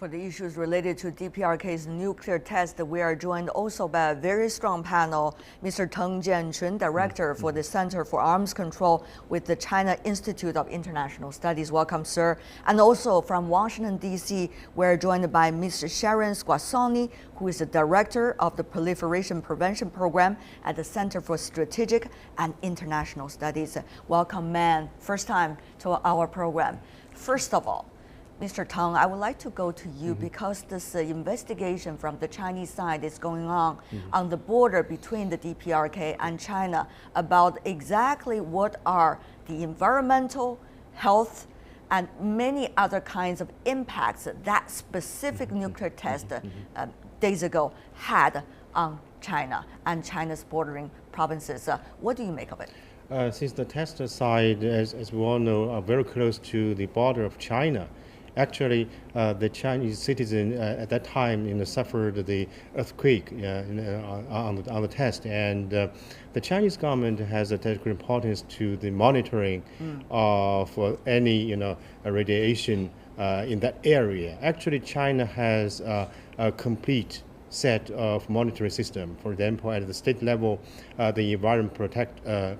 For the issues related to DPRK's nuclear test, we are joined also by a very strong panel. Mr. Teng Jianqun, Director for the Center for Arms Control with the China Institute of International Studies. Welcome, sir. And also from Washington, D.C., we're joined by Ms. Sharon Squassoni, who is the Director of the Proliferation Prevention Program at the Center for Strategic and International Studies. Welcome, ma'am. First time to our program. First of all, Mr. Teng, I would like to go to you because this investigation from the Chinese side is going on the border between the DPRK and China about exactly what are the environmental, health, and many other kinds of impacts that specific nuclear test days ago had on China and China's bordering provinces. What do you make of it? Since the test site, as we all know, are very close to the border of China, actually, the Chinese citizen at that time suffered the earthquake on the test, and the Chinese government has attached great importance to the monitoring for any radiation in that area. Actually, China has a complete set of monitoring system. For example, at the state level, the Environment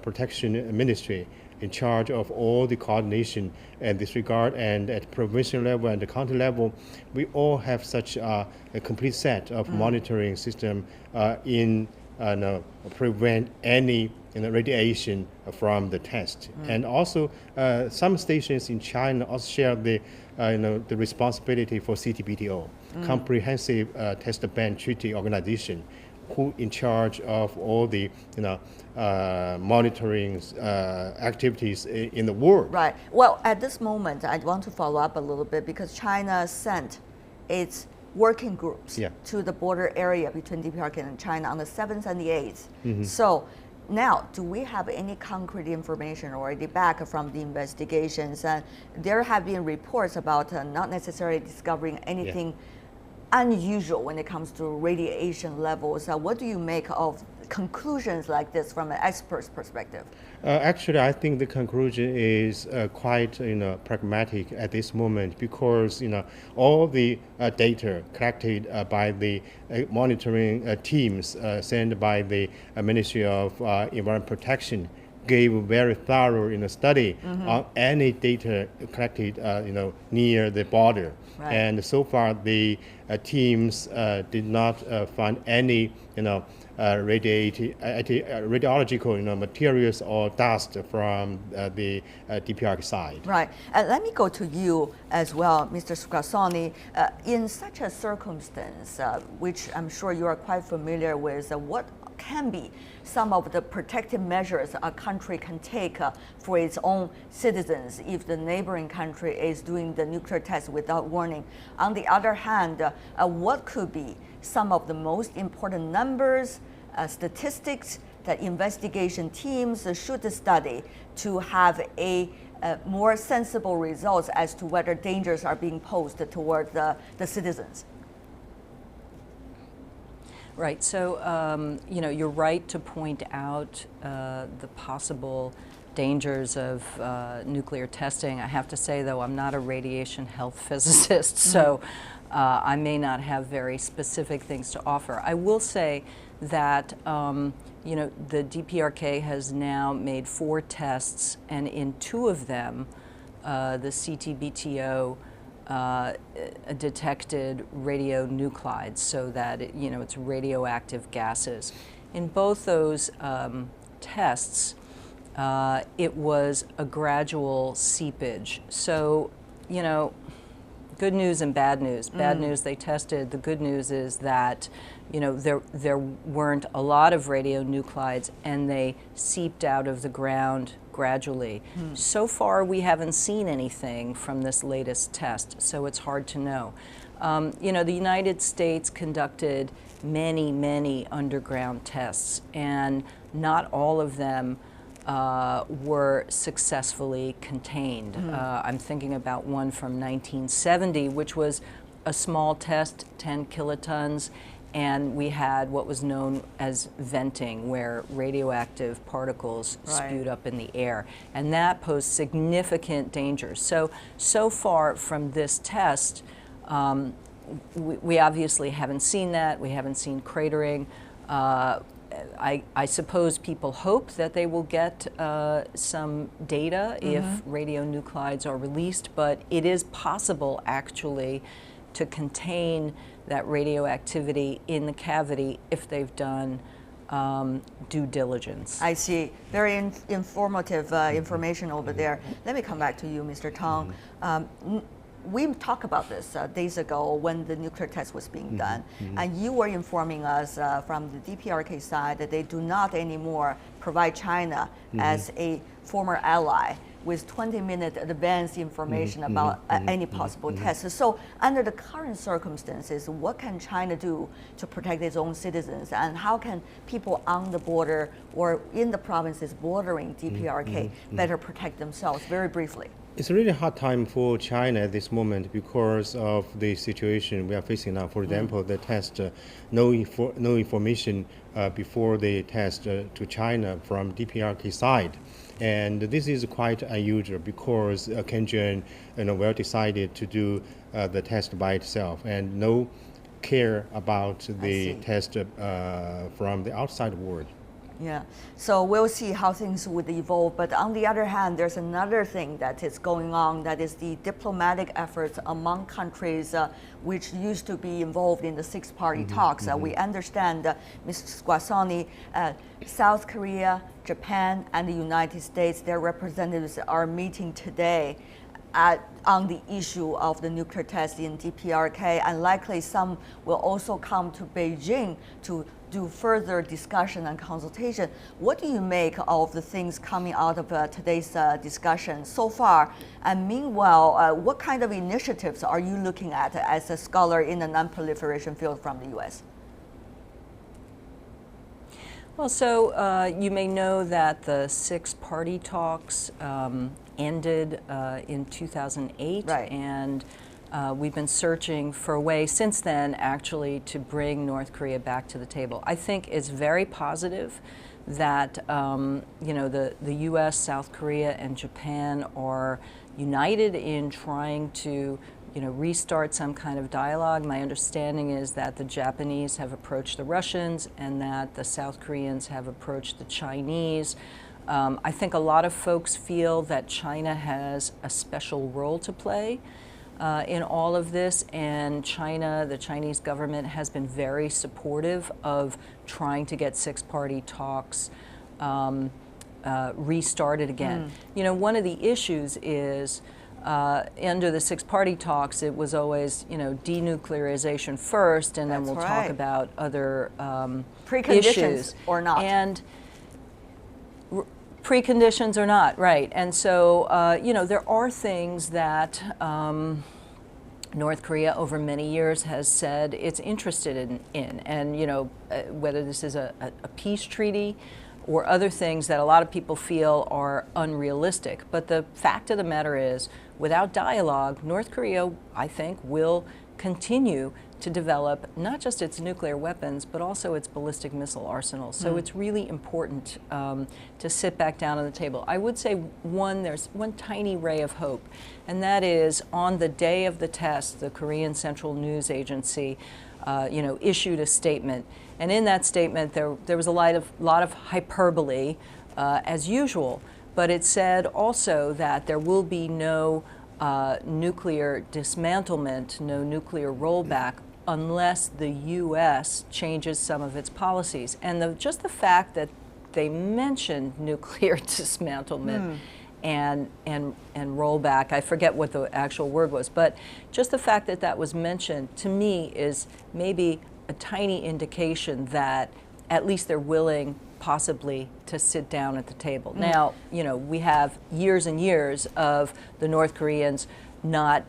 Protection Ministry in charge of all the coordination in this regard, and at provincial level and the county level, we all have such a complete set of monitoring system in prevent any radiation from the test. And also, some stations in China also share the responsibility for CTBTO, Comprehensive Test Ban Treaty Organization, who in charge of all the monitoring activities in the world. Right. Well, at this moment, I want to follow up a little bit because China sent its working groups to the border area between DPRK and China on the 7th and the 8th. So now, do we have any concrete information already back from the investigations? And there have been reports about not necessarily discovering anything unusual when it comes to radiation levels. What do you make of conclusions like this from an expert's perspective? Actually, I think the conclusion is quite pragmatic at this moment, because all the data collected by the monitoring teams sent by the Ministry of Environment Protection gave a very thorough study on any data collected near the border. Right. And so far the teams did not find any radiological materials or dust from the DPRK side. Right. Let me go to you as well, Mr. Squassoni. In such a circumstance, which I'm sure you are quite familiar with, what can be some of the protective measures a country can take for its own citizens if the neighboring country is doing the nuclear test without warning? On the other hand, what could be some of the most important numbers, statistics that investigation teams should study to have a more sensible results as to whether dangers are being posed toward the citizens? Right. So, you're right to point out the possible dangers of nuclear testing. I have to say, though, I'm not a radiation health physicist, so I may not have very specific things to offer. I will say that, the DPRK has now made 4 tests, and in 2 of them, the CTBTO detected radionuclides, so that it's radioactive gases. In both those tests, it was a gradual seepage. So, good news and bad news. Bad news, they tested. The good news is that there weren't a lot of radionuclides, and they seeped out of the ground gradually. So far, we haven't seen anything from this latest test, so it's hard to know. The United States conducted many underground tests, and not all of them were successfully contained. I'm thinking about one from 1970, which was a small test, 10 kilotons, and we had what was known as venting, where radioactive particles spewed up in the air, and that posed significant dangers. So far from this test, we obviously haven't seen that. We haven't seen cratering. I suppose people hope that they will get some data if radionuclides are released, but it is possible actually to contain that radioactivity in the cavity if they've done due diligence. I see. Very informative information over there. Let me come back to you, Mr. Teng. We talked about this days ago when the nuclear test was being done, and you were informing us from the DPRK side that they do not anymore provide China as a former ally with 20-minute advance information about any possible tests. So under the current circumstances, what can China do to protect its own citizens, and how can people on the border or in the provinces bordering DPRK better protect themselves? Very briefly. It's a really hard time for China at this moment because of the situation we are facing now. For example, the test, no information before the test to China from DPRK side. And this is quite unusual because Teng Jianqun well decided to do the test by itself and no care about the test from the outside world. Yeah, so we'll see how things would evolve. But on the other hand, there's another thing that is going on, that is the diplomatic efforts among countries which used to be involved in the six-party talks. We understand, Mr. Squassoni, South Korea, Japan, and the United States, their representatives are meeting today on the issue of the nuclear test in DPRK, and likely some will also come to Beijing to do further discussion and consultation. What do you make of the things coming out of today's discussion so far? And meanwhile, what kind of initiatives are you looking at as a scholar in the non-proliferation field from the U.S.? Well, so you may know that the six-party talks ended in 2008, right. And we've been searching for a way since then, actually, to bring North Korea back to the table. I think it's very positive that the U.S., South Korea, and Japan are united in trying to restart some kind of dialogue. My understanding is that the Japanese have approached the Russians and that the South Koreans have approached the Chinese. I think a lot of folks feel that China has a special role to play in all of this, and the Chinese government has been very supportive of trying to get six-party talks restarted again. One of the issues is under the six-party talks, it was always, denuclearization first, and then we'll talk about other preconditions issues. Or not. And preconditions or not, right. And so, there are things that North Korea over many years has said it's interested in. And, whether this is a peace treaty or other things that a lot of people feel are unrealistic. But the fact of the matter is, without dialogue, North Korea, I think, will continue to develop not just its nuclear weapons, but also its ballistic missile arsenal. So it's really important to sit back down on the table. I would say there's one tiny ray of hope, and that is on the day of the test, the Korean Central News Agency issued a statement. And in that statement, there was a lot of hyperbole, as usual, but it said also that there will be no nuclear dismantlement, no nuclear rollback, unless the U.S. changes some of its policies. And just the fact that they mentioned nuclear dismantlement and rollback, I forget what the actual word was, but just the fact that that was mentioned, to me, is maybe a tiny indication that at least they're willing possibly to sit down at the table. Now, we have years and years of the North Koreans not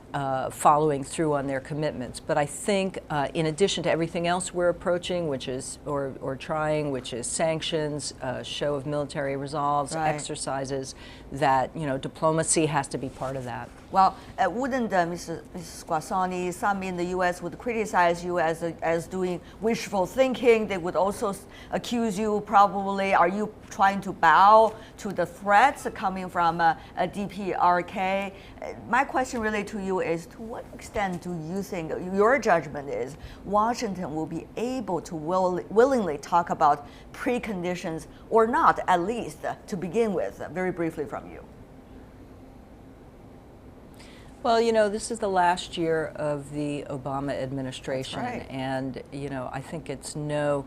following through on their commitments. But I think in addition to everything else we're approaching, which is, or trying, which is sanctions, show of military resolves, exercises, that, diplomacy has to be part of that. Well, wouldn't Mrs. Squassoni, some in the U.S. would criticize you as doing wishful thinking? They would also accuse you probably, are you trying to bow to the threats coming from a DPRK? My question really to you is, to what extent do you think, your judgment is, Washington will be able to willingly talk about preconditions, or not, at least to begin with, very briefly from you? Well, this is the last year of the Obama administration, That's right. and I think it's no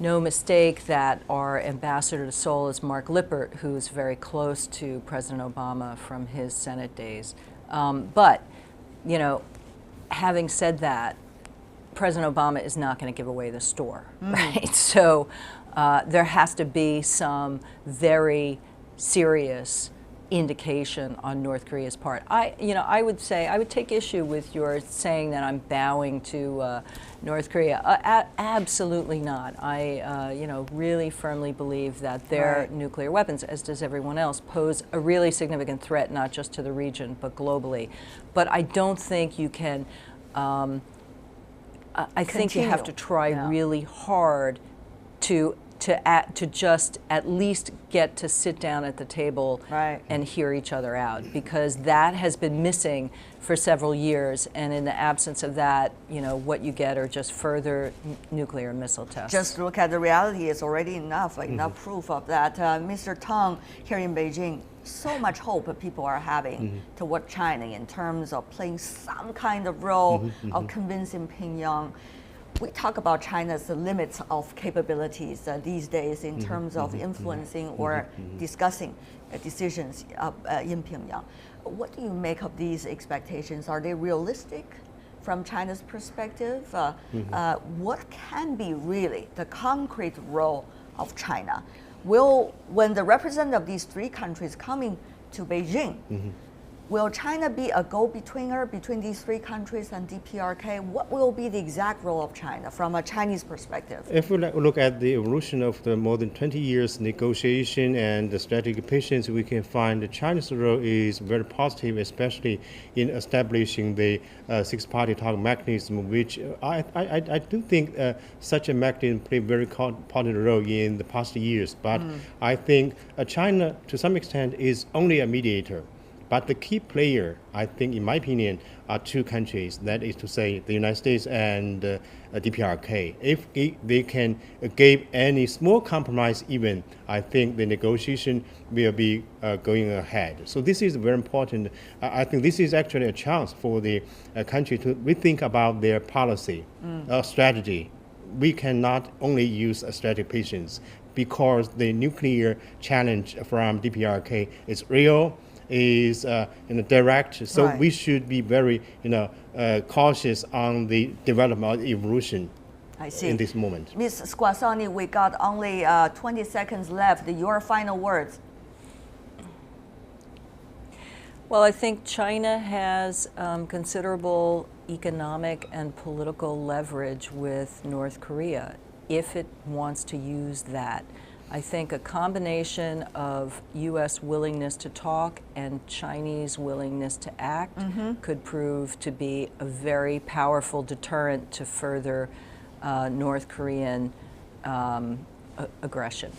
mistake that our ambassador to Seoul is Mark Lippert, who's very close to President Obama from his Senate days. But having said that, President Obama is not going to give away the store, right? So there has to be some very serious indication on North Korea's part. I would say, I would take issue with your saying that I'm bowing to North Korea. Absolutely not. I, really firmly believe that their nuclear weapons, as does everyone else, pose a really significant threat, not just to the region, but globally. But I don't think you can, I think you have to try really hard to just at least get to sit down at the table and hear each other out, because that has been missing for several years, and in the absence of that, what you get are just further nuclear missile tests. Just look at the reality, it's already enough, enough proof of that. Mr. Teng, here in Beijing, so much hope people are having toward China in terms of playing some kind of role of convincing Pyongyang. We talk about China's limits of capabilities these days in terms of influencing or discussing decisions in Pyongyang. What do you make of these expectations? Are they realistic from China's perspective? What can be really the concrete role of China? When the representative of these three countries coming to Beijing, will China be a go-betweener between these three countries and DPRK? What will be the exact role of China from a Chinese perspective? If we look at the evolution of the more than 20 years negotiation and the strategic patience, we can find that China's role is very positive, especially in establishing the six-party talk mechanism, which I do think such a mechanism played a very important role in the past years. But I think China, to some extent, is only a mediator. But the key player, I think, in my opinion, are two countries. That is to say, the United States and DPRK. If they can give any small compromise, even, I think the negotiation will be going ahead. So this is very important. I think this is actually a chance for the country to rethink about their policy, strategy. We cannot only use strategic patience, because the nuclear challenge from DPRK is real, is direct, so we should be very cautious on the development or evolution in this moment. Ms. Squassoni, we got only 20 seconds left. Your final words. Well, I think China has considerable economic and political leverage with North Korea if it wants to use that. I think a combination of U.S. willingness to talk and Chinese willingness to act could prove to be a very powerful deterrent to further North Korean aggression.